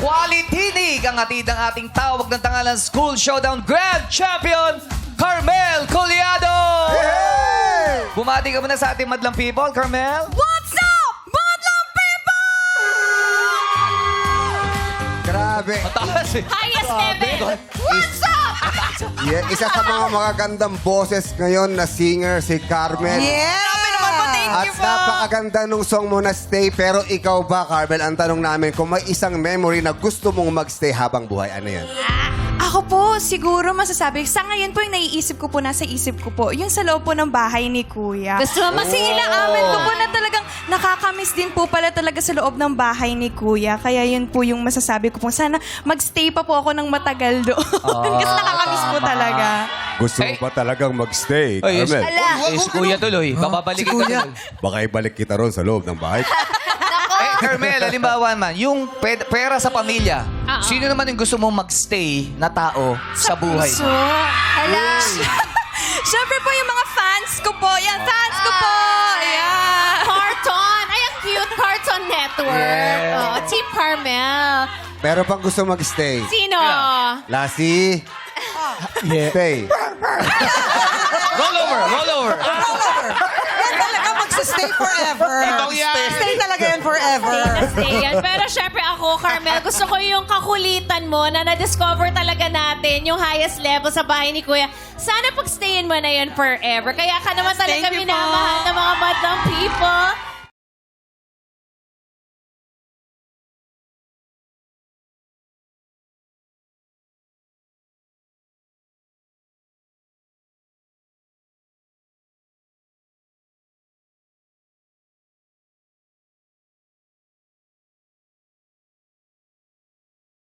Quality League ang atid ng ating tawag ng tangalan School Showdown Grand Champion, Carmel Collado! Hey! Bumati ka muna sa ating madlang people, Carmel. What's up, madlang people? Grabe. Mataas eh. Highest level. What's up? Yeah, isa sa mga magagandang boses ngayon na singer si Carmel. Yeah! Grabe naman po, thank At you po. napakaganda nung song mo na Stay. Pero ikaw ba, Carmel, ang tanong namin, kung may isang memory na gusto mong magstay habang buhay, ano yan? Ako po, siguro masasabi, sa ngayon po yung naiisip ko po, nasa isip ko po, yung sa loob po ng bahay ni Kuya. Gusto mo Kasi inaamin ko po na talagang nakakamiss din po pala talaga sa loob ng bahay ni Kuya. Kaya yun po yung masasabi ko po. Sana magstay pa po ako ng matagal doon. Kasi nakakamiss po talaga. Gusto mo ba talagang magstay, Ay, Carmel? is Kuya tuloy. Bababalikin ka tuloy. Baka ibalik kita ron sa loob ng bahay. Carmel, halimbawa man, yung pera sa pamilya, sino naman yung gusto mong magstay na tao sa buhay? So, hala. Siyempre po yung mga fans ko po. Yan, fans ko po. Ayan. Carton. Ay, ang cute Carton Network. Yeah. Oh, Team Carmel. Pero pang gusto magstay. Sino? Lassie, stay. Roll over, roll over. Yan talaga magsistay forever. Stay talaga yan forever. Stay yan. Pero syempre ako, Carmel, gusto ko yung kakulitan mo na na-discover talaga natin yung highest level sa bahay ni Kuya. Sana pagstayin mo na yun forever. Kaya ka naman talaga Thank you po. minamahal ng mga madlang people.